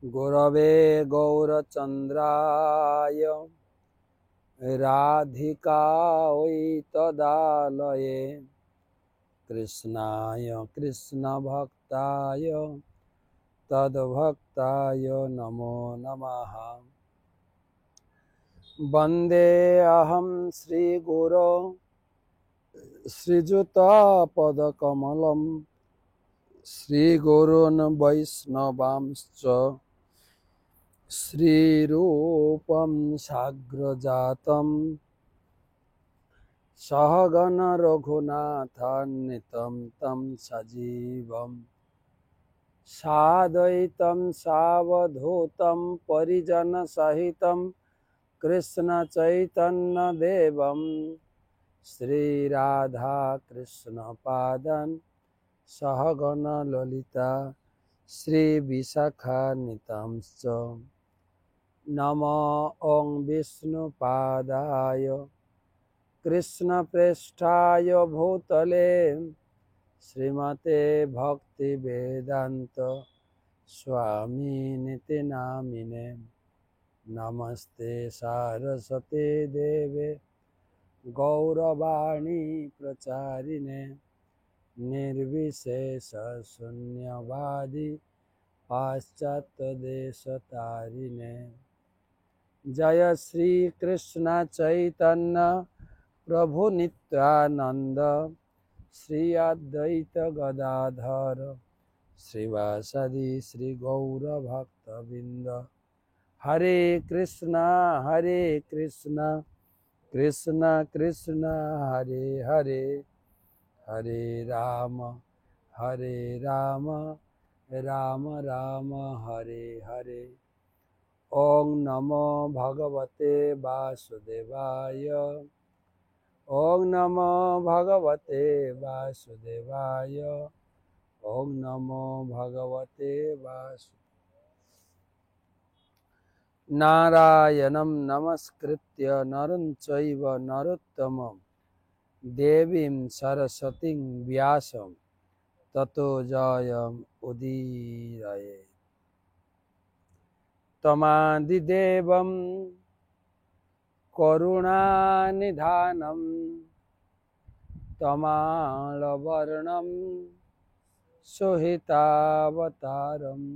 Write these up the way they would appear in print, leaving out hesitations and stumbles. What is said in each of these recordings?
गुरवे गौरचन्द्राय राधिकायै तदालये कृष्णाय कृष्णभक्ताय तद्भक्ताय नमो नमः। वन्दे अहं श्रीगुरो श्रीयुतापदकमलं श्रीगुरून् वैष्णवांश्च श्रीरूपं साग्रजातं सहगण रघुनाथान्वितं तं सजीवं साद्वैतं सावधूतं परिजनसहितं कृष्णचैतन्यदेवं श्रीराधाकृष्णपादान् सहगण ललिता श्रीविशाखान्वितांश्च नमो ॐ विष्णुपादाय कृष्णप्रेष्ठाय भूतले श्रीमते भक्तिवेदान्त स्वामिनिति नामिने। नमस्ते सारस्वते देवे गौरवाणी प्रचारिणे निर्विशेष शून्यवादी पाश्चात्यदेशतारिणे। जय श्री कृष्ण चैतन्य प्रभु नित्यानंद श्री अद्वैत गदाधर श्रीवासदि श्री गौर भक्तबिंद। हरे कृष्णा कृष्ण कृष्ण हरे हरे, हरे राम राम राम हरे हरे। ओं नमो भगवते वासुदेवाय, ओं नमो भगवते वासुदेवाय, ओं नमो भगवते नारायणं नमस्कृत्य नरं चैव नरोत्तमं देवीं सरस्वतीं व्यासं ततो जयम् उदीरये। तमादिदेवं करुणानिधानं तमालवर्णं सुहितावतारम्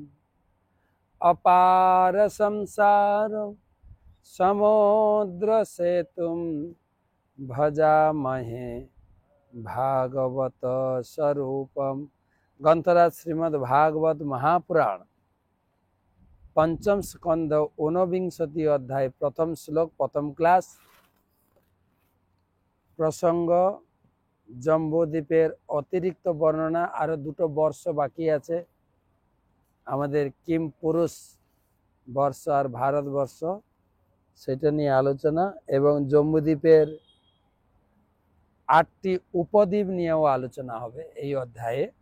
अपार संसार समुद्रसेतुं भजामहे भागवत स्वरूपम। ग्रंथराज श्रीमद् भागवत महापुराण पंचम स्कंद ऊनविंशति अध्याय प्रथम श्लोक प्रथम क्लास। प्रसंग जम्बूद्वीपेर अतिरिक्त बर्णना आरो दुटो वर्ष बाकी आछे आमादेर किम पुरुष वर्ष और भारतवर्ष सेटा निये आलोचना एवं जम्बूद्वीपेर 8टी उपद्वीप निয়েও आलोचना होबे এই অধ্যায়ে।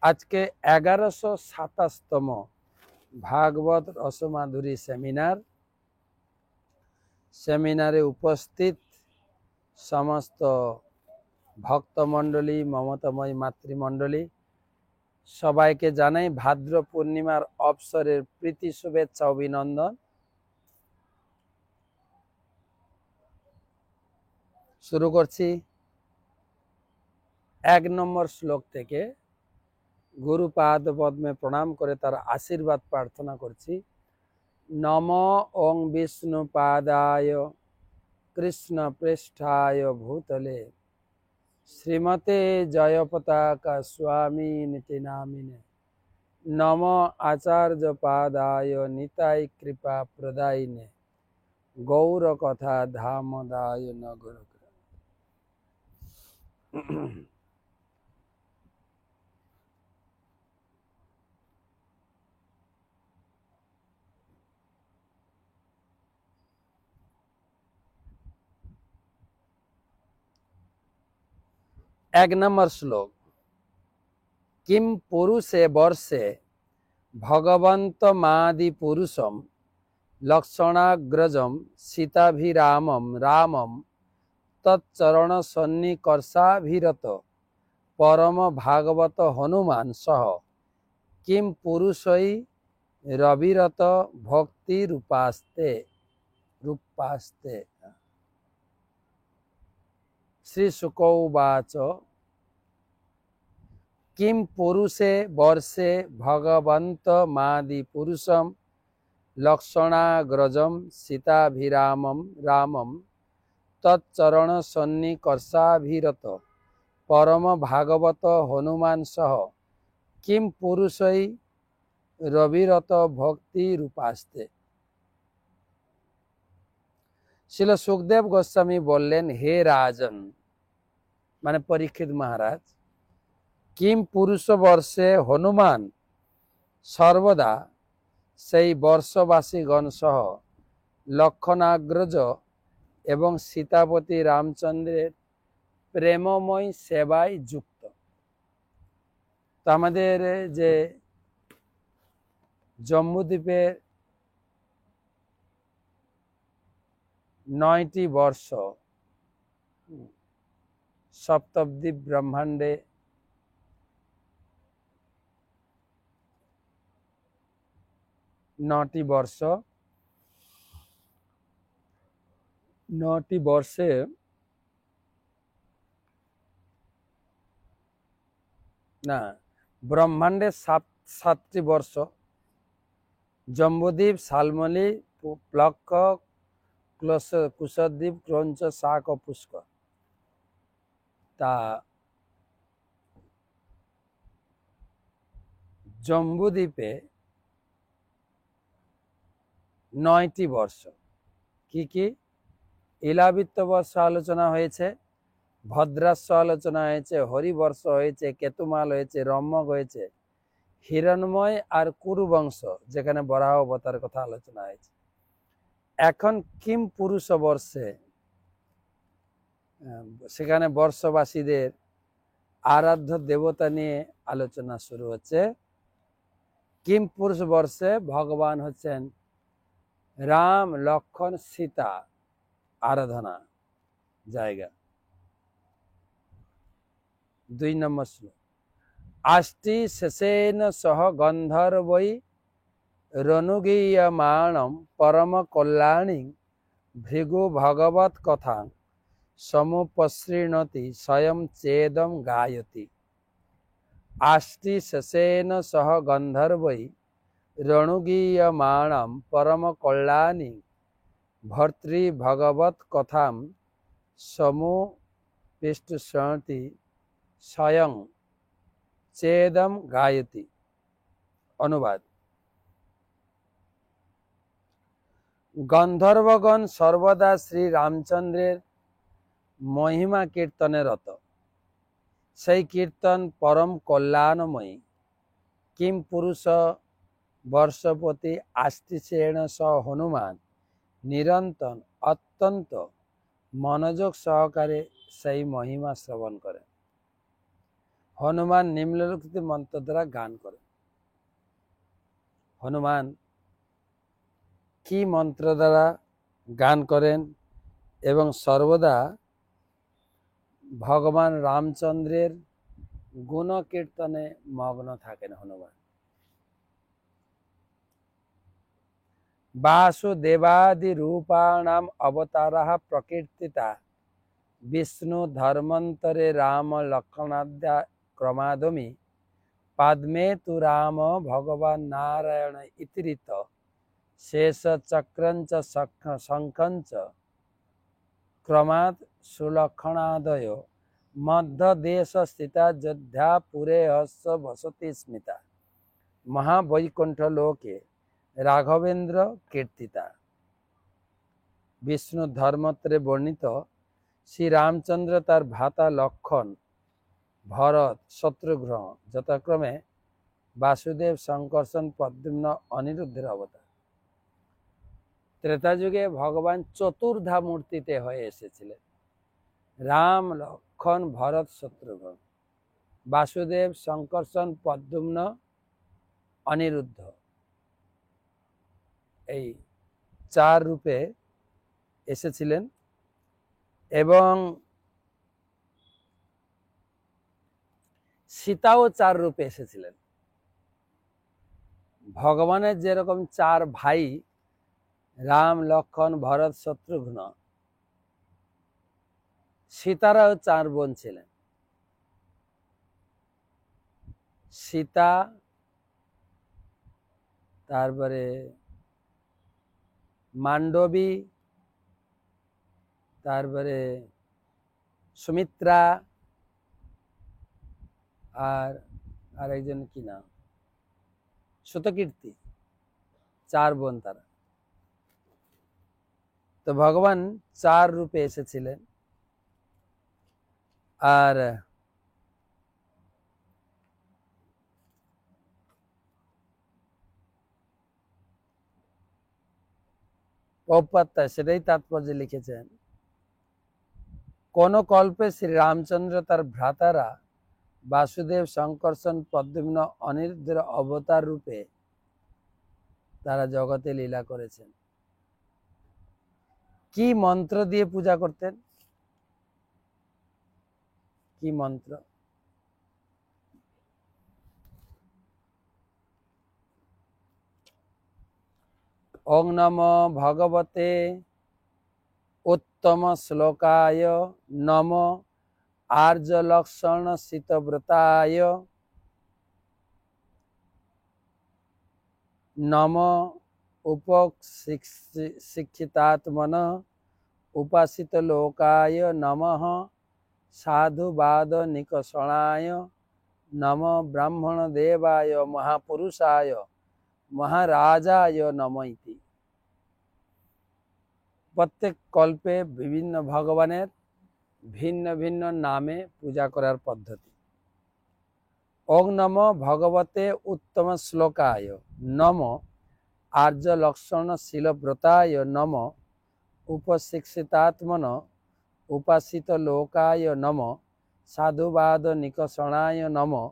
আজকে 1127তম भागवत रसमाधुरी सेमिनारे उपस्थित समस्त भक्तमंडली ममतामयी मातृमंडली सबाइके जानाई भाद्र पूर्णिमार अवसरेर प्रीति शुभेच्छा अभिनंदन। शुरू करছি 1 নম্বর श्लोक থেকে। गुरु पाद पद्मे प्रणाम करे तार आशीर्वाद प्रार्थना करছি। नमो ओं विष्णुपादाय कृष्ण प्रेष्ठाय भूतले श्रीमते जयपताका स्वामी निति नामिने। नमो आचार्य पादाय निताय कृपा प्रदायिने गौर कथा धामदाय नगर। एक नंबर श्लोक। किम पुरुषे वर्षे भगवंत मादि पुरुषम लक्षणाग्रजम सीताभिरामम रामम तच्चरण सन्निकर्षाभिरत परम भागवत हनुमान सह কিম পুরুষই রবিরত ভক্তি রূপাস্তে রূপাস্তে। শ্রী শুক উবাচ কিম পুরুষে বর্ষে ভগবন্ত মাদি পুরুষম লক্ষণাগ্রজম সীতাভিরামম রামম তচ্চরণ সন্নিকর্ষাভিরত পরম ভাগবত হনুমান সহ কিম পুরুষই রবিরত ভক্তি রূপাস্তে। শিল সুখদেব গোস্বামী বললেন, হে রাজন মানে পরীক্ষিত মহারাজ, কিম পুরুষ বর্ষে হনুমান সর্বদা সেই বর্ষবাসীগণ সহ লক্ষণাগ্রজ এবং সীতাপতি রামচন্দ্রের প্রেমময় সেবায় যুক্ত। তো আমাদের যে জম্বুদ্বীপের 9টি বর্ষ সপ্তদ্বীপ ব্রহ্মাণ্ডে 9টি বর্ষ, 9টি বর্ষে না ব্রহ্মাণ্ডে 7টি বর্ষ, জম্বুদ্বীপ, শালমলী, প্লক্ক, কুশদ্বীপ, ক্রঞ্চ, শাক ও পুষ্কর। তা জম্বুদ্বীপে 9টি বর্ষ। কি কি? ইলাবৃত্ত বর্ষ আলোচনা হয়েছে, ভদ্রাস্য আলোচনা হয়েছে, হরিবর্ষ হয়েছে, কেতুমাল হয়েছে, রম্মক হয়েছে, হিরণময় আর কুরুবংশ যেখানে বরাহ অবতার কথা আলোচনা হয়েছে। এখন কিম পুরুষ বর্ষে সেখানে বর্ষবাসীদের আরাধ্য দেবতা নিয়ে আলোচনা শুরু হচ্ছে। কিম পুরুষ বর্ষে ভগবান হচ্ছেন রাম, লক্ষণ, সীতা আরাধনা জায়গা। 2 নম্বর শ্লোক, আষ্টি শেষেন সহ গন্ধর্বৈ রনুগীয়মাণম পরম কল্যাণী ভৃগু ভগবত কথা সমুপসৃণতি স্বয়ং চেদম গায়তি। আষ্টি শেষেন সহ গন্ধর্বৈ রণুগীয়মাণম পরম কল্যাণী ভর্তৃ ভগবত কথাম সমুপসৃণতি স্বয়ং চেদম গায়তি। অনুবাদ, গন্ধর্বগণ সর্বদা শ্রী রামচন্দ্রের মহিমা কীর্তনে রত। সেই কীর্তন পরম কল্যাণময়ী। কিম পুরুষ বর্ষপতি আষ্টিসেন সহ হনুমান নিরন্তর অত্যন্ত মনোযোগ সহকারে সেই মহিমা শ্রবণ করেন। হনুমান নিম্নলিখিত মন্ত্র দ্বারা গান করেন। হনুমান কি মন্ত্র দ্বারা গান করেন এবং সর্বদা ভগবান রামচন্দ্রের গুণ কীর্তনে মগ্ন থাকেন হনুমান। বাসুদেবাদি রূপাণাম অবতারাঃ প্রকীর্তিতা বিষ্ণু ধর্মান্তরে রাম লক্ষণাদ্যা ক্রমাদমি পাদ্মে তু রাম ভগবান নারায়ণ ইতিরিত শেষ চক্রঞ্চ শঙ্খঞ্চ ক্রমাৎ সুলক্ষণাদয় মধ্যদেশ স্থিতা যোধ্যা পুরে হস্য বসতি স্মিতা মহাবৈকুণ্ঠ লোকে রাঘবেন্দ্র কীর্তিতা। বিষ্ণু ধর্মত্রে বর্ণিত শ্রী রামচন্দ্র তার ভ্রাতা লক্ষণ, ভরত, শত্রুঘ্ন যথাক্রমে বাসুদেব, শঙ্কর্ষণ, প্রদ্যুম্ন, অনিরুদ্ধের অবতার। ত্রেতা যুগে ভগবান চতুর্ধা মূর্তিতে হয়ে এসেছিলেন। রাম, লক্ষণ, ভরত, শত্রুঘ্ন, বাসুদেব, শঙ্কর্ষণ, প্রদ্যুম্ন, অনিরুদ্ধ, এই 4 রূপে এসেছিলেন এবং সীতাও 4 রূপে এসেছিলেন। ভগবানের যেরকম 4 ভাই রাম লক্ষণ ভরত শত্রুঘ্ন, সীতারাও 4 বোন ছিলেন। সীতা, তারপরে মান্ডবী, তারপরে সুমিত্রা, আর আরেকজন কি নাম, সুতকীর্তি, 4 বোন তারা। তো ভগবান 4 রূপে এসেছিলেন। আর প্রভুপাদ সেটাই তাৎপর্য লিখেছেন, কোন কল্পে শ্রী রামচন্দ্র তার ভ্রাতারা বাসুদেব, শঙ্কর্ষণ, প্রদ্যুম্ন, অনিরুদ্ধের অবতার রূপে তারা জগতে লীলা করেছেন। কি মন্ত্র দিয়ে পূজা করতেন? কি মন্ত্র? ওং নমো ভগবতে উত্তম শ্লোকায় নমো আর্য লক্ষণ শীতব্রতায় নমো উপশিক্ষিতাত্মন উপাসিত লোকায় নমঃ সাধুবাদ নিকষণায় নমো ব্রাহ্মণ দেবায় মহাপুরুষায় মহারাজায় নম ইতি। প্রত্যেক কল্পে বিভিন্ন ভগবানের ভিন্ন ভিন্ন নামে পূজা করার পদ্ধতি। ওং নমো ভগবতে উত্তম শ্লোকায় নমো আর্য লক্ষণ শীলব্রতায় নমো উপশিক্ষিতাত্মন উপাসিত লোকায় নমো সাধুবাদ নিকষণায় নমো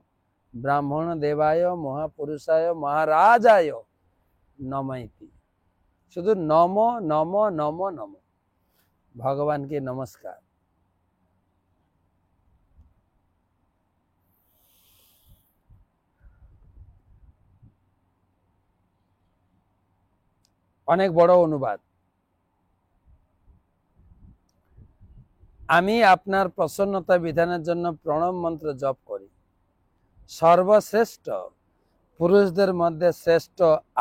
ব্রাহ্মণ দেবায় মহাপুরুষায় মহারাজায় নম ইতি। শুধু নম নম নম নম, ভগবানকে নমস্কার। অনেক বড় অনুবাদ। আমি আপনার প্রসন্নতা বিধানের জন্য প্রণব মন্ত্র জপ করি। সর্বশ্রেষ্ঠ পুরুষদের মধ্যে শ্রেষ্ঠ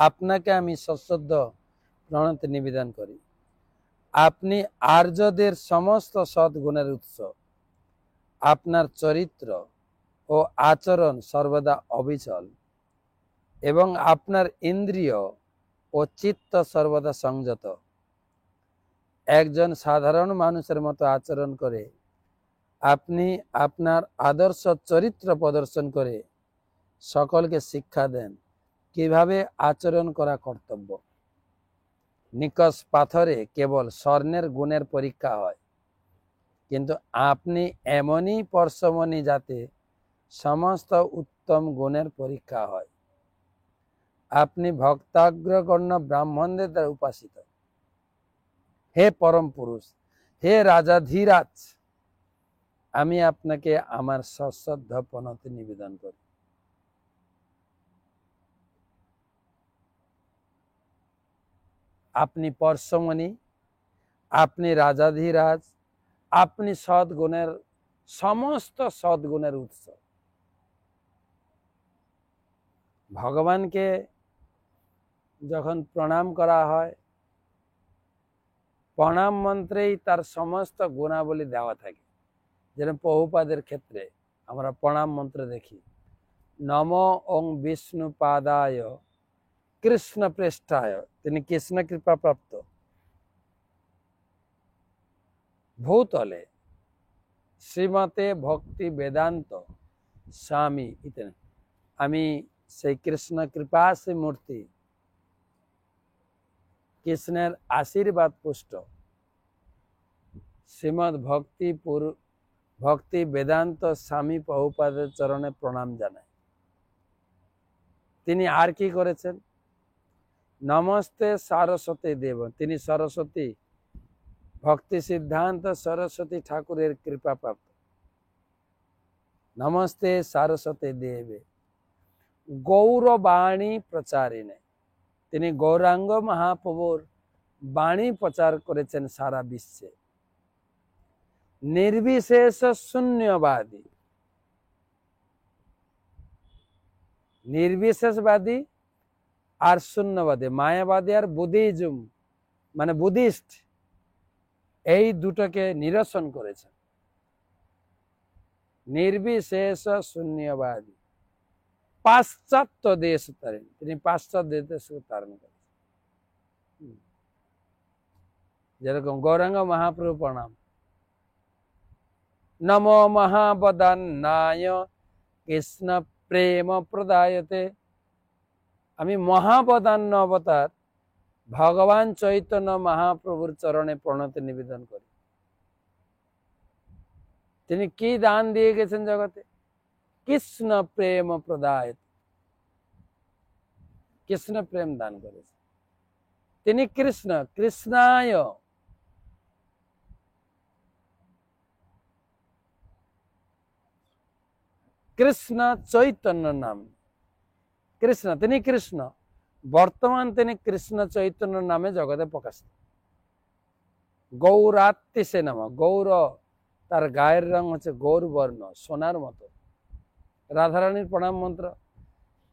আপনাকে আমি সশ্রদ্ধ প্রণতি নিবেদন করি। আপনি আর্যদের সমস্ত সদ্গুণের উৎস। আপনার চরিত্র ও আচরণ সর্বদা অবিচল এবং আপনার ইন্দ্রিয় ও চিত্ত সর্বদা সংযত। একজন সাধারণ মানুষের মতো আচরণ করে আপনি আপনার আদর্শ চরিত্র প্রদর্শন করে সকলকে শিক্ষা দেন কিভাবে আচরণ করা কর্তব্য। নিকষ পাথরে কেবল স্বর্ণের গুণের পরীক্ষা হয়, কিন্তু আপনি এমনই পরশমণি যাতে সমস্ত উত্তম গুণের পরীক্ষা হয়। আপনি ভক্তাগ্রগণ্য ব্রাহ্মণদের দ্বারা উপাসিত। হে পরম পুরুষ, হে রাজাধীরাজ, আমি আপনাকে আমার সশ্রদ্ধ প্রণতি নিবেদন করি। আপনি পরশমণি, আপনি রাজাধীরাজ, আপনি সদ্গুণের সমস্ত সদ্গুণের উৎস। ভগবানকে যখন প্রণাম করা হয়, প্রণাম মন্ত্রেই তার সমস্ত গুণাবলী দেওয়া থাকে। যেন প্রভুপাদের ক্ষেত্রে আমরা প্রণাম মন্ত্র দেখি, নম ওং বিষ্ণু পাদায় কৃষ্ণ পৃষ্ঠায়, তিনি কৃষ্ণ কৃপা প্রাপ্ত, ভূতলে শ্রীমতে ভক্তি বেদান্ত স্বামী ইত্যাদি। আমি সেই কৃষ্ণ কৃপা সে মূর্তি, কৃষ্ণের আশীর্বাদ পুষ্ট শ্রীমদ ভক্তি বেদান্ত স্বামী প্রভুপাদের চরণে প্রণাম জানাই। তিনি আর কি করেছেন? নমস্তে সরস্বতী দেব, তিনি সরস্বতী, ভক্তি সিদ্ধান্ত সরস্বতী ঠাকুরের কৃপা প্রাপ্ত। নমস্তে সরস্বতী দেবে গৌরবাণী প্রচারিণে, তিনি গৌরাঙ্গ মহাপ্রভুর বাণী প্রচার করেছেন সারা বিশ্বে। নির্বিশেষ শূন্যবাদী, নির্বিশেষবাদী আর শূন্যবাদী, মায়াবাদী আর বুদ্ধিজম মানে বুদ্ধিস্ট, এই দুটোকে নিরসন করেছেন। নির্বিশেষ শূন্যবাদী, পাশ্চাত্য দেশ তারেন, তিনি পাশ্চাত্য দেশকে তারণ করেছেন। যেরকম গৌরাঙ্গ মহাপ্রভু প্রণাম, নমো মহাবদান্নায় কৃষ্ণ প্রেম প্রদায়তে, আমি মহাবদান্য অবতার ভগবান চৈতন্য মহাপ্রভুর চরণে প্রণতি নিবেদন করি। তিনি কি দান দিয়ে গেছেন জগতে? কৃষ্ণ প্রেম প্রদায়তে, কৃষ্ণ প্রেম দান করেছেন। তিনি কৃষ্ণ, কৃষ্ণায়, কৃষ্ণ চৈতন্য নাম, কৃষ্ণ, তিনি কৃষ্ণ, বর্তমান তিনি কৃষ্ণ চৈতন্য নামে জগতে প্রকাশিত। গৌরাত্মিসে নাম, গৌর তার গায়ের রং হচ্ছে গৌর বর্ণ, সোনার মতো। রাধারানীর প্রণাম মন্ত্র,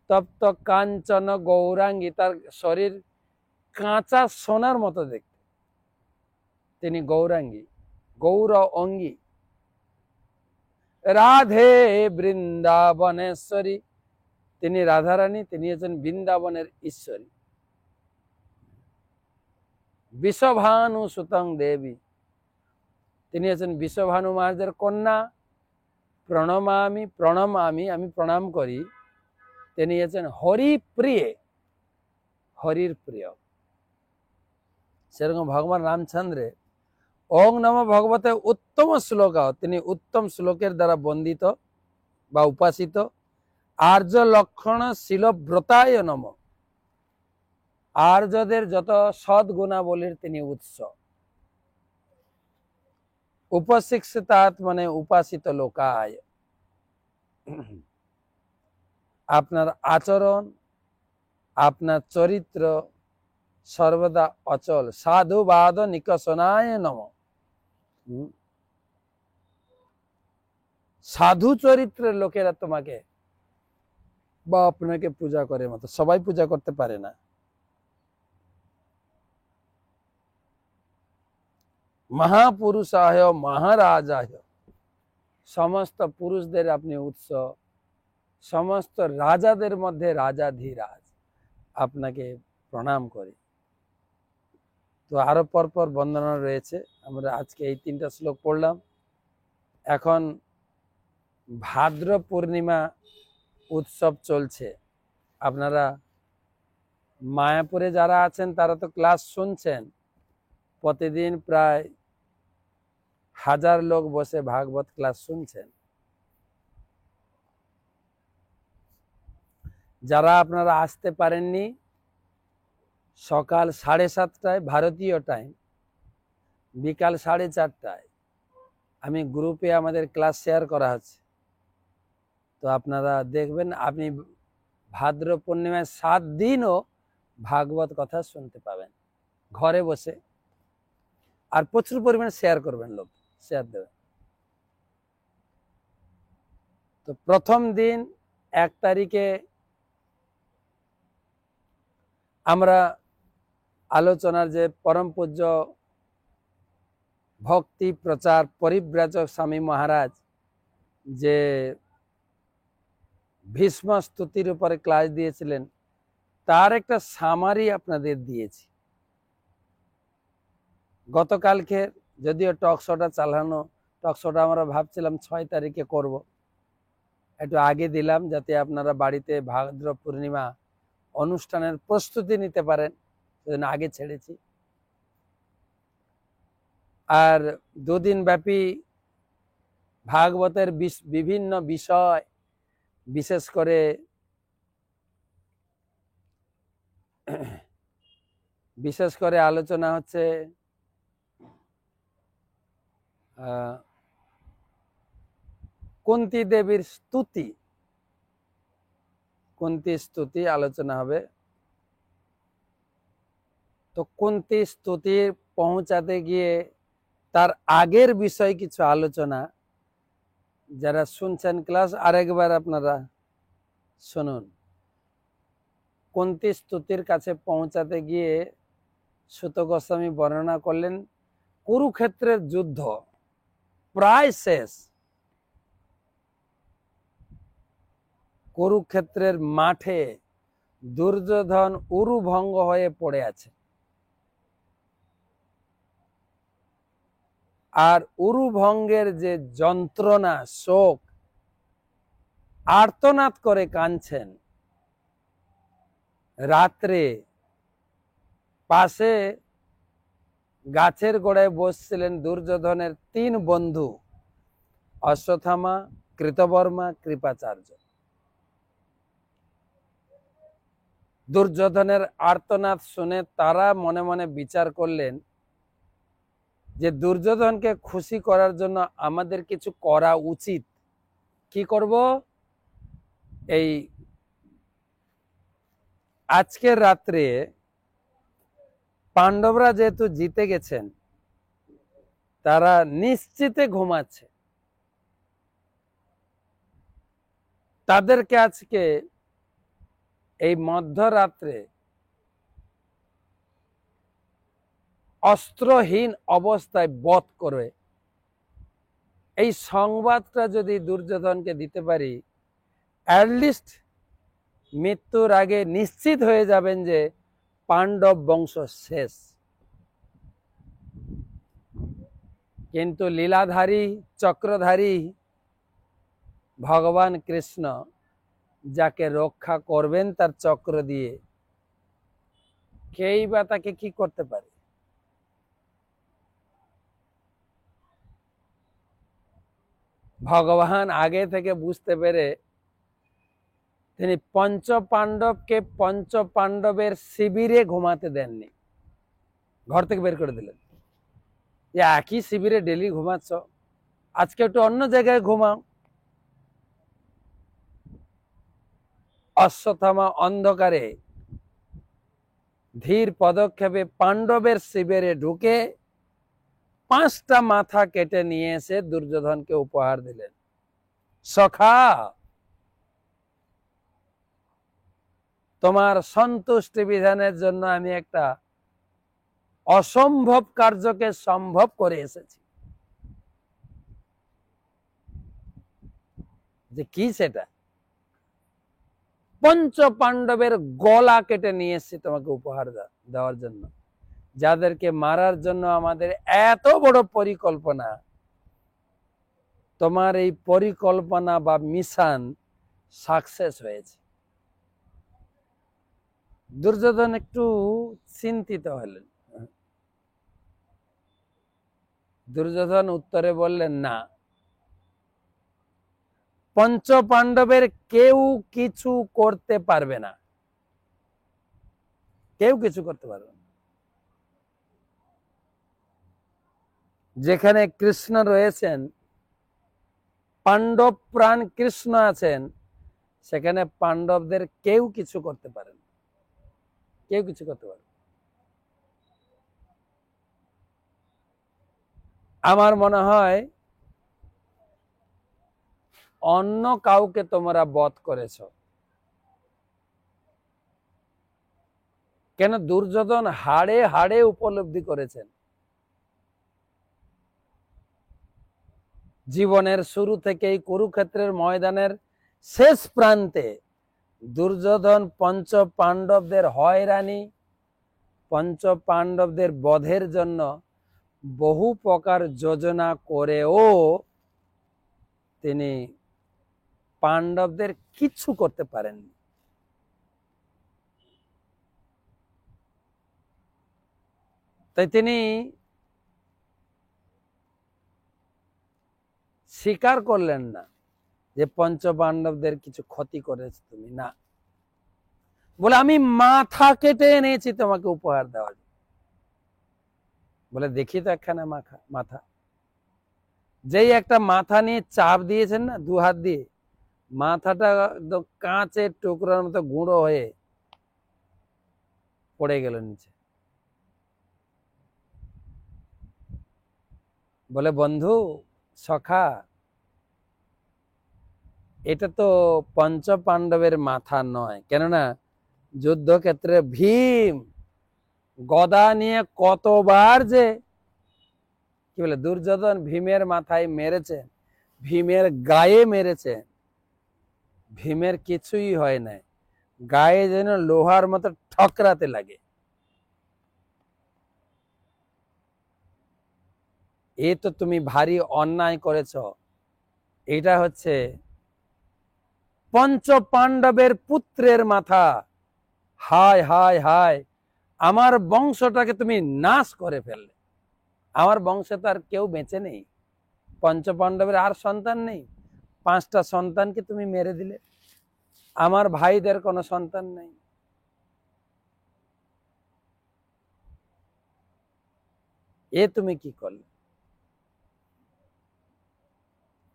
তপ্ত কাঞ্চন গৌরাঙ্গী, তার শরীর কাঁচা সোনার মতো দেখতে, তিনি গৌরাঙ্গী, গৌর অঙ্গী। রাধে বৃন্দাবনেশ্বরী, তিনি রাধারানী, তিনি হচ্ছেন বৃন্দাবনের ঈশ্বরী। বিষভানু সুতং দেবী, তিনি হচ্ছেন বিষভানু মহারাজের কন্যা। প্রণমামি, প্রণমামি, আমি প্রণাম করি। তিনি হচ্ছেন হরিপ্রিয়ে, হরির প্রিয়। সেরকম ভগবান রামচন্দ্রে ওং নম ভগবতে উত্তম শ্লোক, তিনি উত্তম শ্লোকের দ্বারা বন্দিত বা উপাসিত। আর্য লক্ষণ শিলব্রতায় নম, আর্যদের যত সদ্গুণাবলীর তিনি উৎস। উপশিক্ষিতাৎ মানে উপাসিত লোকায়, আপনার আচরণ, আপনার চরিত্র সর্বদা অচল। সাধুবাদ নিকষণায় নম, সাধু চরিত্রের লোকেরা তোমাকে বা আপনাকে পূজা করে মতো, সবাই পূজা করতে পারে না। মহাপুরুষায় মহারাজায়, সমস্ত পুরুষদের আপনি উৎস, সমস্ত রাজাদের মধ্যে রাজাধিরাজ, আপনাকে প্রণাম করি। তো আরো পরপর বন্দনা রয়েছে, আমরা আজকে এই 3টা শ্লোক পড়লাম। এখন ভাদ্র পূর্ণিমা উৎসব চলছে। আপনারা মায়াপুরে যারা আছেন তারা তো ক্লাস শুনছেন, প্রতিদিন প্রায় 1000 লোক বসে ভাগবত ক্লাস শুনছেন। যারা আপনারা আসতে পারেননি, সকাল 7:30টায় ভারতীয় টাইম, বিকাল 4:30টায় আমি গ্রুপে আমাদের ক্লাস শেয়ার করা হচ্ছে। তো আপনারা দেখবেন, আপনি ভাদ্র পূর্ণিমায় 7 দিনও ভাগবত কথা শুনতে পাবেন ঘরে বসে। আর প্রচুর পরিমাণে শেয়ার করবেন, লোক শেয়ার দেবেন। তো প্রথম দিন 1 তারিখে আমরা আলোচনার যে পরম পূজ্য ভক্তি প্রচার পরিব্রাজক স্বামী মহারাজ যে ভীষ্ম স্তুতির উপরে ক্লাস দিয়েছিলেন, তার একটা সামারি আপনাদের দিয়েছি। গতকালকে যদিও টক শোটা চালানো, টক শোটা আমরা ভাবছিলাম 6 তারিখে করব, একটু আগে দিলাম যাতে আপনারা বাড়িতে ভাদ্র পূর্ণিমা অনুষ্ঠানের প্রস্তুতি নিতে পারেন, সেজন্য আগে ছেড়েছি। আর 2 দিন ব্যাপী ভাগবতের বিভিন্ন বিষয়, বিশেষ করে আলোচনা হচ্ছে কুন্তী দেবীর স্তুতি, কুন্তী স্তুতি আলোচনা হবে। তো কুন্তী স্তুতি পৌঁছাতে গিয়ে তার আগের বিষয় কিছু আলোচনা, যারা শুনছেন ক্লাস আরেকবার আপনারা শুনুন। কুন্তী স্তুতির কাছে পৌঁছাতে গিয়ে সুত গোস্বামী বর্ণনা করলেন কুরুক্ষেত্রের যুদ্ধ প্রায় শেষ। কুরুক্ষেত্রের মাঠে দুর্যোধন উরুভঙ্গ হয়ে পড়ে আছে, আর উরুভঙ্গের যে যন্ত্রণা, শোক, আর্তনাদ করে কাঁদছেন। রাত্রে পাশে গাছের গোড়ায় বসছিলেন দুর্যোধনের 3 বন্ধু, অশ্বত্থামা, কৃতবর্মা, কৃপাচার্য। দুর্যোধনের আর্তনাদ শুনে তারা মনে মনে বিচার করলেন যে দুর্যোধনকে খুশি করার জন্য আমাদের কিছু করা উচিত। কি করব? এই আজকের রাত্রে পাণ্ডবরা যেহেতু জিতে গেছেন, তারা নিশ্চিতে ঘুমাচ্ছে, তাদেরকে আজকে এই মধ্যরাত্রে অস্ত্রহীন অবস্থায় বধ করে এই সংবাদটা যদি দুর্যোধনকে দিতে পারি, অ্যাটলিস্ট মৃত্যুর আগে নিশ্চিত হয়ে যাবেন যে পাণ্ডব বংশ শেষ। কিন্তু লীলাধারী, চক্রধারী ভগবান কৃষ্ণ, যাকে রক্ষা করবেন তার চক্র দিয়ে, কেই বা তাকে কি করতে পারে? ভগবান আগে থেকে বুঝতে পেরে তিনি পঞ্চ পাণ্ডবকে পঞ্চ পাণ্ডবের শিবিরে ঘুমাতে দেননি, ঘর থেকে বের করে দিলেন। যে একই শিবিরে ডেলি ঘুমাচ্ছ, আজকে একটু অন্য জায়গায় ঘুমাও। অশ্বত্থামা অন্ধকারে ধীর পদক্ষেপে পাণ্ডবের শিবিরে ঢুকে 5টা মাথা কেটে নিয়ে এসে দুর্যোধনকে উপহার দিলেন। সখা, তোমার সন্তুষ্টি বিধানের জন্য আমি একটা অসম্ভব কার্যকে সম্ভব করে এসেছি। যে কি সেটা? পঞ্চ পাণ্ডবের গলা কেটে নিয়ে এসেছি তোমাকে উপহার দেওয়ার জন্য। যাদেরকে মারার জন্য আমাদের এত বড় পরিকল্পনা, তোমার এই পরিকল্পনা বা মিশন সাকসেস হয়েছে। দুর্যোধন একটু চিন্তিত হলেন। দুর্যোধন উত্তরে বললেন, না, পঞ্চ পাণ্ডবের কেউ কিছু করতে পারবে না, কেউ কিছু করতে পারবে না। যেখানে কৃষ্ণ রয়েছেন, পাণ্ডব প্রাণ কৃষ্ণ আছেন, সেখানে পাণ্ডবদের কেউ কিছু করতে পারে না, কেউ কিছু করতে পারে। আমার মনে হয় অন্য কাউকে তোমরা বধ করেছ। কেন? দুর্যোধন হাড়ে হাড়ে উপলব্ধি করেছেন, জীবনের শুরু থেকেই কুরুক্ষেত্রের ময়দানের শেষ প্রান্তে দুর্যোধন পঞ্চ পাণ্ডবদের হয়রানি, পঞ্চ পাণ্ডবদের বধের জন্য বহু প্রকার যোজনা করেও তিনি পাণ্ডবদের কিছু করতে পারেননি। তাই তিনি স্বীকার করলেন না যে পঞ্চ পাণ্ডবদের কিছু ক্ষতি করেছে তুমি, না, বলে আমি মাথা কেটে এনেছি তোমাকে উপহার দেওয়ার। বলে দেখি তো একখানা মাথা। যেই একটা মাথা নিয়ে চাপ দিয়েছেন না 2 হাত দিয়ে, মাথাটা একদম কাঁচের টুকরার মতো গুঁড়ো হয়ে পড়ে গেল নিচে। বলে, বন্ধু সখা, এটা তো পঞ্চ পাণ্ডবের মাথা নয়, কেননা যুদ্ধক্ষেত্রে ভীম গদা নিয়ে কতবার যে কি বলে দুর্যোধন ভীমের মাথায় মেরেছে, ভীমের গায়ে মেরেছে, ভীমের কিছুই হয় নাই, গায়ে যেন লোহার মতো ঠকরাতে লাগে। এ তো তুমি ভারী অন্যায় করেছ। এটা হচ্ছে পঞ্চ পাণ্ডবের পুত্রের মাথা। হায় হায় হায়, আমার বংশটাকে তুমি নাশ করে ফেললে। আমার বংশে তো আর কেউ বেঁচে নেই, পঞ্চ পাণ্ডবের আর সন্তান নেই, 5টা সন্তানকে তুমি মেরে দিলে, আমার ভাইদের কোনো সন্তান নেই। এ তুমি কি করলে?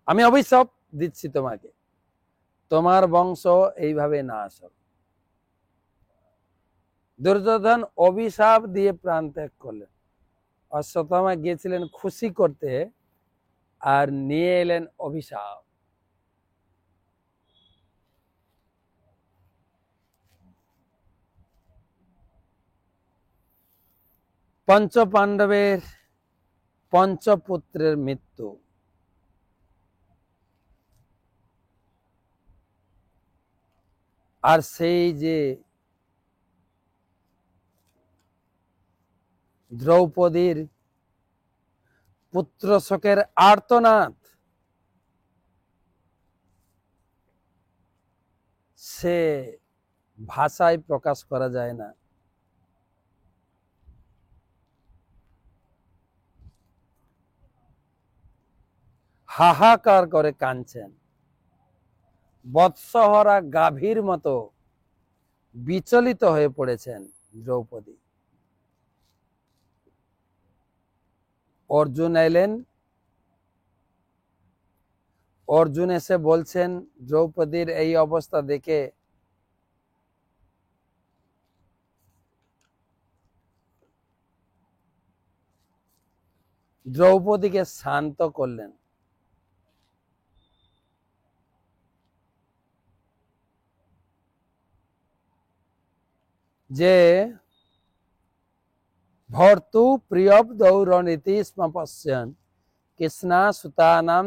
আমি অভিশাপ দিচ্ছি তোমাকে, তোমার বংশ এইভাবে নাশ হবে। দুর্যোধন অভিশাপ দিয়ে প্রাণ ত্যাগ করলেন। অশ্বত্থামা গিয়েছিলেন খুশি করতে, আর নিয়ে এলেন অভিশাপ। পঞ্চ পাণ্ডবের পঞ্চপুত্রের মৃত্যু, আর সেই যে দ্রৌপদীর পুত্র শোকের আর্তনাদ, সে ভাষায় প্রকাশ করা যায় না। হাহাকার করে কাঁদছেন, বৎসহরা গাভীর মতো বিচলিত হয়ে পড়েছেন দ্রৌপদী। অর্জুন এলেন, অর্জুন এসে বলছেন দ্রৌপদীর এই অবস্থা দেখে, দ্রৌপদীকে শান্ত করলেন। যে ভর্তু প্রিয়ব্দৌ রণীতি স্ম পশ্যন কৃষ্ণা সুতানাম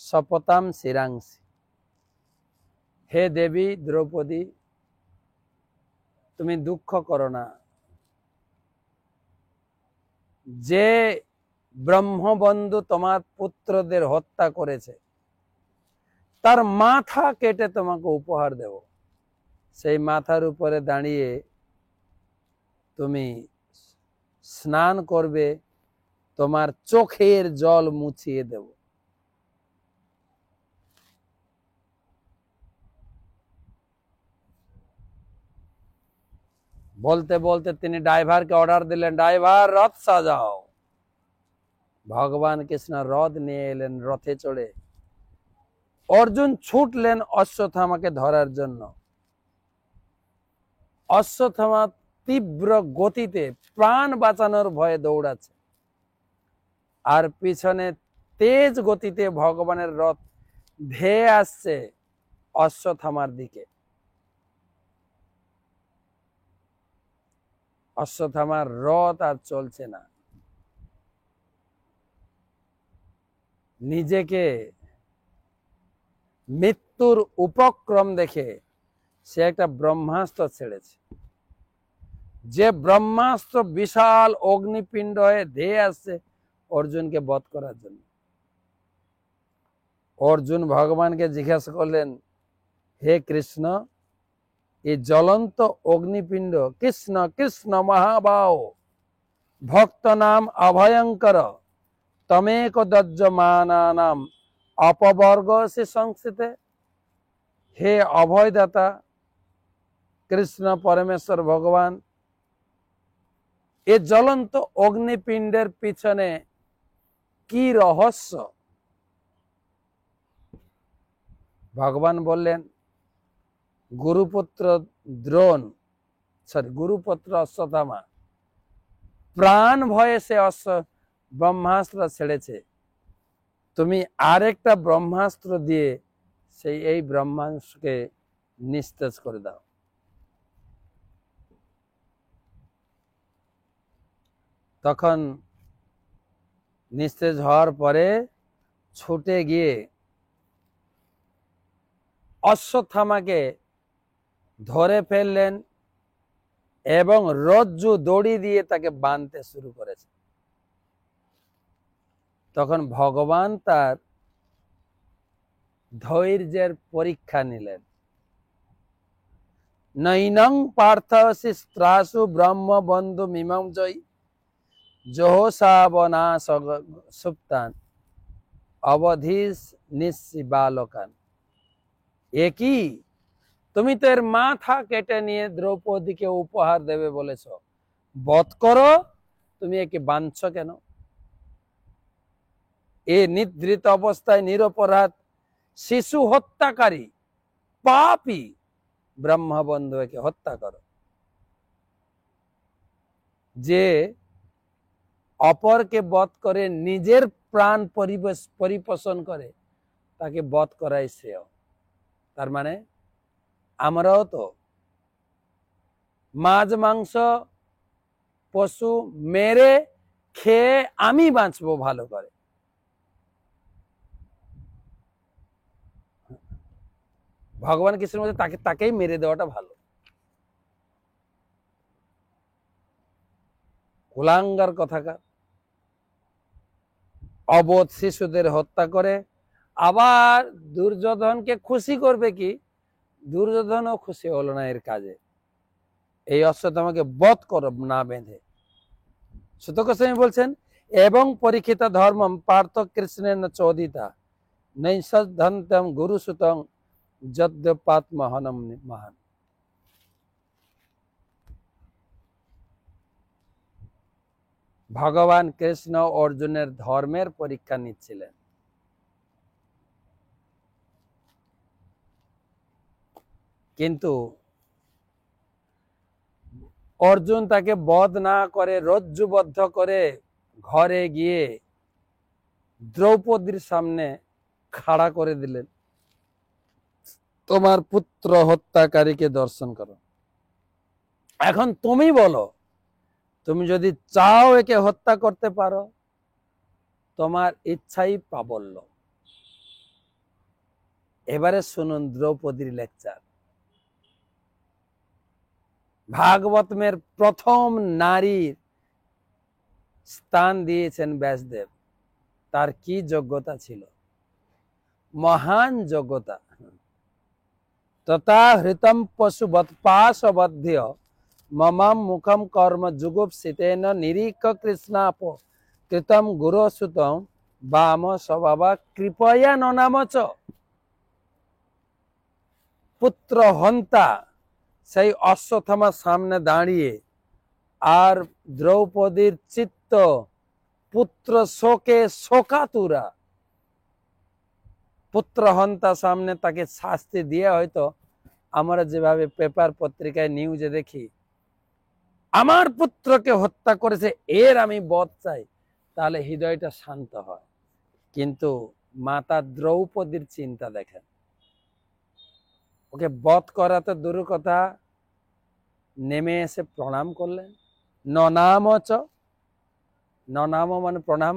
শপতাম শিরাংসি। হে দেবী দ্রৌপদী, তুমি দুঃখ করো না। যে ব্রহ্মবন্ধু তোমার পুত্রদের হত্যা করেছে, তার মাথা কেটে তোমাকে উপহার দেব। সেই মাথার উপরে দাঁড়িয়ে তুমি স্নান করবে, তোমার চোখের জল মুছিয়ে দেব। বলতে বলতে তিনি ড্রাইভারকে অর্ডার দিলেন, ড্রাইভার রথ সাজাও। ভগবান কৃষ্ণ রথ নিয়ে এলেন, রথে চড়ে অর্জুন ছুটলেন অশ্বত্থামাকে ধরার জন্য। অশ্বত্থামা তীব্র গতিতে প্রাণ বাঁচানোর ভয়ে দৌড়াচ্ছে, আর পিছনে তেজ গতিতে ভগবানের রথ ধেয়ে আসছে অশ্বত্থামার দিকে। অশ্বত্থামার রথ আর চলছে না। নিজেকে মৃত্যুর উপক্রম দেখে সে একটা ব্রহ্মাস্ত্র ছেড়েছে। যে ব্রহ্মাস্ত্র বিশাল অগ্নিপিণ্ড হয়ে ধেয়ে আসছে অর্জুনকে বধ করার জন্য। অর্জুন ভগবানকে জিজ্ঞাসা করলেন, হে কৃষ্ণ, এই জ্বলন্ত অগ্নিপিণ্ড কৃষ্ণ কৃষ্ণ মহাবাও ভক্ত নাম অভয়ঙ্কর তমেক দজ্জমানানাম অপবর্গ সে সংস্থিতে। হে অভয়দাতা কৃষ্ণ পরমেশ্বর ভগবান, এ জ্বলন্ত অগ্নিপিণ্ডের পিছনে কি রহস্য? ভগবান বললেন গুরুপুত্র গুরুপুত্র অশ্বত্থামা প্রাণ ভয়ে সে ব্রহ্মাস্ত্র ছেড়েছে, তুমি আরেকটা ব্রহ্মাস্ত্র দিয়ে এই ব্রহ্মাস্ত্রকে নিস্তেজ করে দাও। তখন নিস্তেজ হওয়ার পরে ছুটে গিয়ে অশ্বত্থামাকে ধরে ফেললেন এবং রজ্জু দড়ি দিয়ে তাকে বাঁধতে শুরু করেছে। তখন ভগবান তার ধৈর্যের পরীক্ষা নিলেন। নৈনং পার্থসি স্ত্রাসু ব্রহ্ম বন্ধু মিমং জয়ী জোহসাবনা সুপ্তান অবধিস নিঃশিবালকান। একই, তুমি তো এর মাথা কেটে নিয়ে দ্রৌপদীকে উপহার দেবে বলেছ, বধ করো, তুমি একে বাঁধছ কেন? এ নিদ্রিত অবস্থায় নিরপরাধ শিশু হত্যাকারী পাপী ব্রহ্মবন্ধু, একে হত্যা করো। যে অপরকে বধ করে নিজের প্রাণ পরিপোষণ করে তাকে বধ করাই শ্রেয়। তার মানে আমরাও তো মাছ মাংস পশু মেরে খেয়ে আমি বাঁচবো ভালো করে। ভগবান কৃষ্ণের মধ্যে তাকেই মেরে দেওয়াটা ভালো। কুলাঙ্গার কথাকার, অবোধ শিশুদের হত্যা করে আবার দুর্যোধনকে খুশি করবে কি? দুর্যোধনও খুশি হলো না এর কাজে। এই অশ্বত্থামাকে বধ করো না বেঁধে। সুত গোস্বামী বলছেন এবং পরীক্ষিত ধর্মম পার্থ কৃষ্ণের চোদিতা নৈষধন্তম গুরু সুতং যদ্যপাত মহানম মহান। ভগবান কৃষ্ণ অর্জুনের ধর্মের পরীক্ষা নিচ্ছিলেন। কিন্তু অর্জুন তাকে বধ না করে রজ্জুবদ্ধ করে ঘরে গিয়ে দ্রৌপদীর সামনে খাড়া করে দিলেন, তোমার পুত্র হত্যাকারীকে দর্শন করো। এখন তুমি বলো, তুমি যদি চাও একে হত্যা করতে পারো, তোমার ইচ্ছাই প্রাবল্য। এবারে শুনুন দ্রৌপদীর লেকচার। ভাগবতের প্রথম নারীর স্থান দিয়েছেন ব্যাসদেব। তার কি যোগ্যতা ছিল, মহান যোগ্যতা। তথা হৃতম পশুবৎপাশবদ্ধ মমাম মুখম কর্ম যুগুপ্সিতেন নিরীক্ষ কৃষ্ণাপ কৃতম গুরুসুতম বাম স্বভাব কৃপয়া ননামচ। পুত্র হন্তা সেই অশ্বত্থামার সামনে দাঁড়িয়ে আর দ্রৌপদীর চিত্ত পুত্র শোকে শোকাতুরা। পুত্র হন্তা সামনে তাকে শাস্তি দিয়ে, হয়তো আমরা যেভাবে পেপার পত্রিকায় নিউজে দেখি আমার পুত্রকে হত্যা করেছে, এর আমি বধ চাই, তাহলে হৃদয়টা শান্ত হয়। কিন্তু মাতা দ্রৌপদীর চিন্তা দেখেন, ওকে বধ করা তো দূর কথা, নেমে এসে প্রণাম করলেন। ননামচ, ননাম মানে প্রণাম,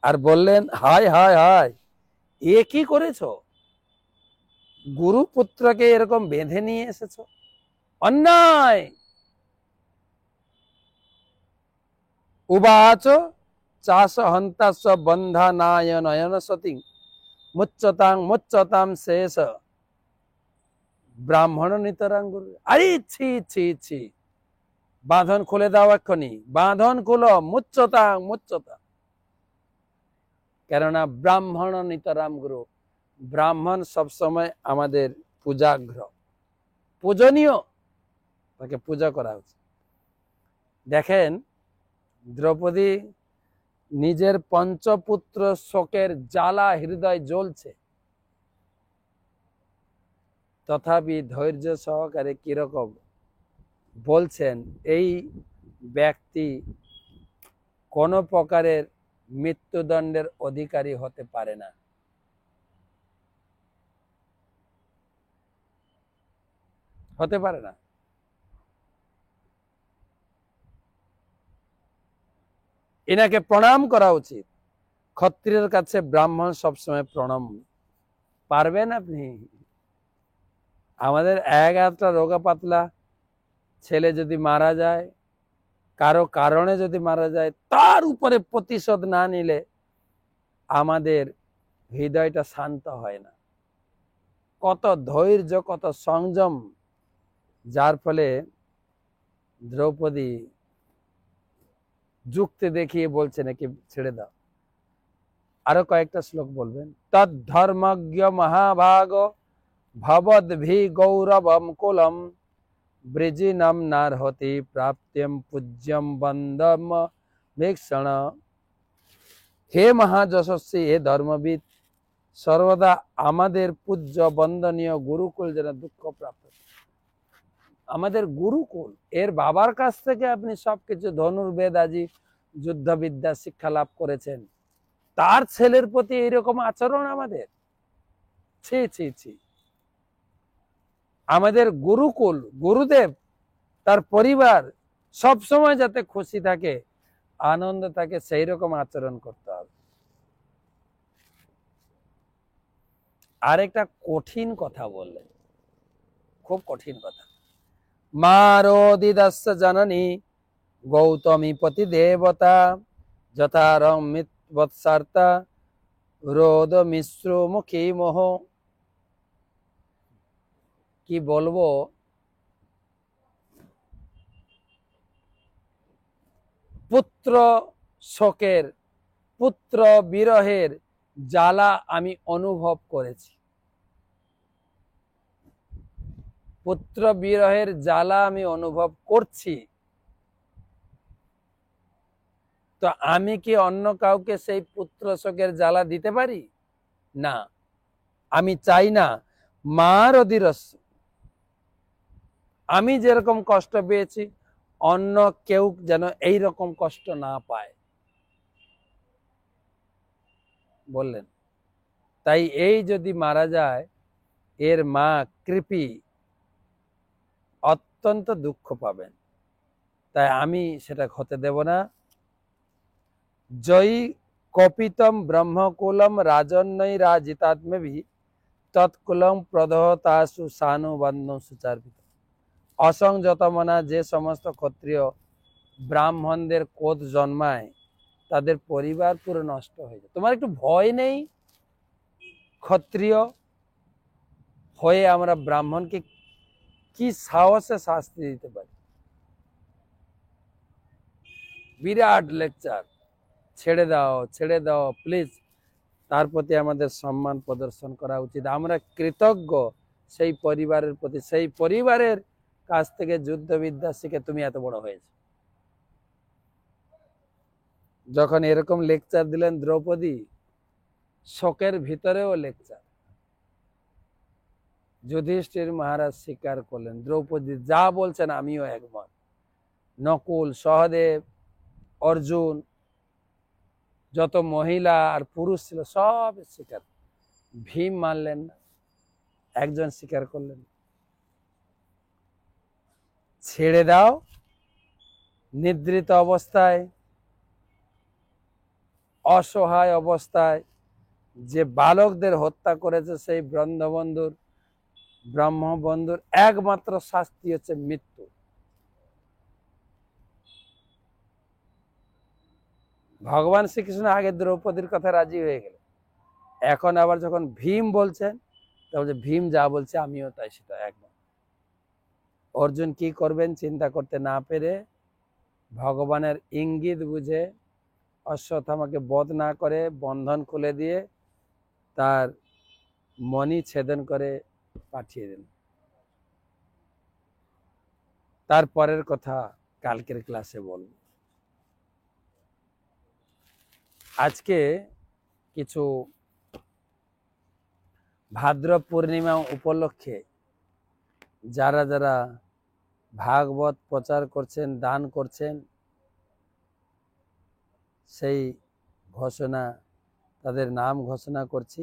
আর বললেন হায় হায় হায়, এ কি করেছ? গুরু পুত্রকে এরকম বেঁধে নিয়ে এসেছ, অন্যায়। উবাচ চাষ হন্তাস বন্ধানায় নয়ন সতী মুচ্চতাং মুচ্চতাম শেষ ব্রাহ্মণ নিতরাং গুরু। আরে ছি ছি ছি, বাঁধন খুলে দাও এক্ষুনি, বাঁধন খুলো, মুচ্চতাং মুচ্চতাং। কেননা ব্রাহ্মণ নিতরাম গুরু, ব্রাহ্মণ সবসময় আমাদের পূজাগ্র, পূজনীয়, তাকে পূজা করা উচিত। দেখেন দ্রৌপদী নিজের পঞ্চপুত্র শোকের জ্বালা হৃদয় জ্বলছে, তথাপি ধৈর্য সহকারে কিরকম বলছেন, এই ব্যক্তি কোন প্রকারের মৃত্যুদণ্ডের অধিকারী হতে পারে না। হতে পারে না। এনাকে প্রণাম করা উচিত। ক্ষত্রিয়ের কাছে ব্রাহ্মণ সবসময় প্রণাম। পারবেন আপনি? আমাদের এক একটা রোগা পাতলা ছেলে যদি মারা যায়, কারো কারণে যদি মারা যায়, তার উপরে প্রতিশোধ না নিলে আমাদের হৃদয়টা শান্ত হয় না। কত ধৈর্য, কত সংযম, যার ফলে দ্রৌপদী যুক্তি দেখিয়ে বলছে নাকি ছেড়ে দাও। আরো কয়েকটা শ্লোক বলবেন। তদ্ধর্মজ্ঞ মহাভাগ ভবদ্ভি গৌরবম কুলম বৃজিনম নারহতি প্রাপ্ত্যম পূজ্যম বন্দম ভীক্ষণ। হে মহাযশস্বী, হে ধর্মবিদ, সর্বদা আমাদের পূজ্য বন্দনীয় গুরুকুল যেন দুঃখ প্রাপ্ত। আমাদের গুরুকুল, এর বাবার কাছ থেকে আপনি সবকিছু ধনুর্বেদ আজি যুদ্ধবিদ্যা শিক্ষা লাভ করেছেন, তার ছেলের প্রতি এইরকম আচরণ আমাদের? ছি ছি ছি। আমাদের গুরুকুল, গুরুদেব, তার পরিবার সব সময় যাতে খুশি থাকে, আনন্দ থাকে, সেই রকম আচরণ করতে হবে। আরেকটা কঠিন কথা বললেন, খুব কঠিন কথা। মারোদিদাস্য জননী গৌতমী পতি দেবতা যথা রমিৎবৎসার্তা রোদ মিশ্র মুখী মোহ। কি বলবো, পুত্র শোকের, পুত্র বিরহের জ্বালা আমি অনুভব করেছি। পুত্র বিরহের জ্বালা আমি অনুভব করছি। তো আমি কি অন্য কাউকে সেই পুত্র শোকের জ্বালা দিতে পারি? না। আমি চাই না মার অধীরস্য, আমি যেরকম কষ্ট পেয়েছি অন্য কেউ যেন এই রকম কষ্ট না পায়, বললেন। তাই এই যদি মারা যায়, এর মা কৃপি অত্যন্ত দুঃখ পাবেন। তাই আমি সেটা হতে দেব না। জয়ী কপিতম ব্রহ্মকুলম রাজন্যই রাজিতাত্মভি তৎকুলম প্রদহতাসু সানুবন্ধ সুচার্পিত। অসংযতমনা যে সমস্ত ক্ষত্রিয় ব্রাহ্মণদের কোধ জন্মায়, তাদের পরিবার পুরো নষ্ট হয়ে যায়। তোমার একটু ভয় নেই? ক্ষত্রিয় হয়ে আমরা ব্রাহ্মণকে কি সাহসে শাস্তি দিতে পারি? বিরাট লেকচার। ছেড়ে দাও, ছেড়ে দাও প্লিজ। তার প্রতি আমাদের সম্মান প্রদর্শন করা উচিত। আমরা কৃতজ্ঞ সেই পরিবারের প্রতি, সেই পরিবারের কাছ থেকে যুদ্ধবিদ্যা শিখে তুমি এত বড় হয়েছে। যখন এরকম লেকচার দিলেন দ্রৌপদী, শোকের ভিতরেও লেকচার। যুধিষ্ঠির মহারাজ স্বীকার করলেন, দ্রৌপদী যা বলছেন আমিও একমত। নকুল, সহদেব, অর্জুন, যত মহিলা আর পুরুষ ছিল সব স্বীকার। ভীম মানলেন না, একজন স্বীকার করলেন। ছেড়ে দাও। নিদ্রিত অবস্থায়, অসহায় অবস্থায় যে বালকদের হত্যা করেছে, সেই ব্রহ্মবন্ধুর একমাত্র শাস্তি হচ্ছে মৃত্যু। ভগবান শ্রীকৃষ্ণ আগে দ্রৌপদীর কথা রাজি হয়ে গেল, এখন আবার যখন ভীম বলছেন, তখন ভীম যা বলছে আমিও তাই সেটা একমত। অর্জুন কি করবেন চিন্তা করতে না পেরে ভগবানের ইঙ্গিত বুঝে অশ্বত্থামাকে বধ না করে বন্ধন খুলে দিয়ে তার মণি ছেদন করে পাঠিয়ে দিলেন। তারপরের কথা কালকের ক্লাসে বলব। আজকে কিছু ভাদ্র পূর্ণিমা উপলক্ষে যারা যারা ভাগবত প্রচার করছেন, দান করছেন, সেই ঘোষণা, তাদের নাম ঘোষণা করছি।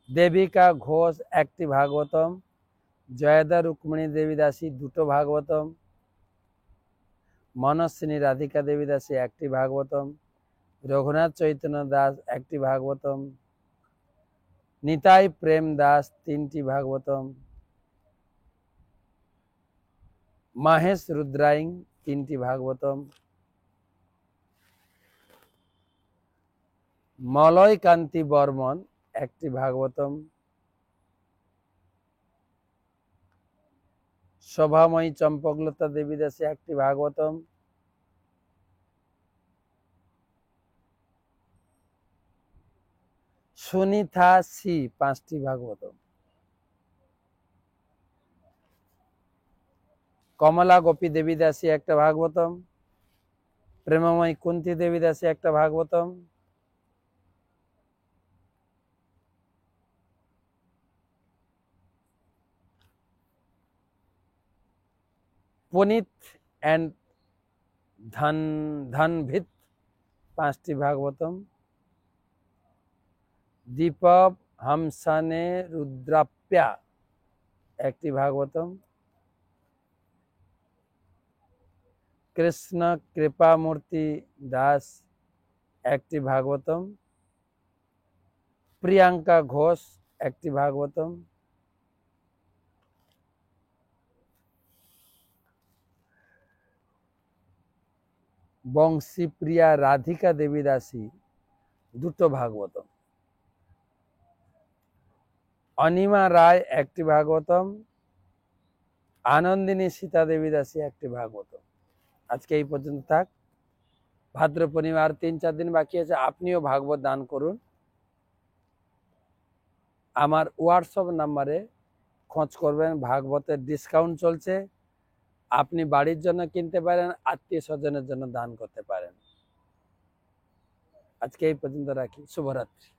দেবিকা ঘোষ একটি ভাগবতম, জয়দা রুক্মিণী দেবী দাসী দুটো ভাগবতম, মনস্বিনী রাধিকা দেবী দাসী একটি ভাগবতম, রঘুনাথ চৈতন্য দাস একটি ভাগবতম, নিতাই প্রেম দাস তিনটি ভাগবতম, মহেশ রুদ্রাইং তিনটি ভাগবতম, মলয় কান্তি বর্মন একটি ভাগবতম, শোভাময়ী চম্পকলতা দেবী দাসী একটি ভাগবতম, সুনিতা সি পাঁচটি ভাগবতম, কমলা গোপী দেবী দাসী একটা ভাগবতম, প্রেমময়ী কুন্তি দেবী দাসী একটা ভাগবতম, পুনিত অ্যান্ড ধনভিত পাঁচটি ভাগবতম, দীপক হামসানে রুদ্রাপ্যা একটি ভাগবতম, কৃষ্ণ কৃপামূর্তি দাস একটি ভাগবতম, প্রিয়াঙ্কা ঘোষ একটি ভাগবতম, বংশীপ্রিয়া রাধিকা দেবী দাসী দুটো ভাগবতম, অনিমা রায় একটি ভাগবতম, আনন্দিনী সীতা দেবী দাসী একটি ভাগবতম। আজকে এই পর্যন্ত থাক। ভাদ্র পূর্ণিমা আর 3-4 দিন বাকি আছে, আপনিও ভাগবত দান করুন। আমার হোয়াটসঅ্যাপ নাম্বারে খোঁজ করবেন, ভাগবতের ডিসকাউন্ট চলছে, আপনি বাড়ির জন্য কিনতে পারেন, আত্মীয় স্বজনের জন্য দান করতে পারেন। আজকে এই পর্যন্ত রাখি, শুভরাত্রি।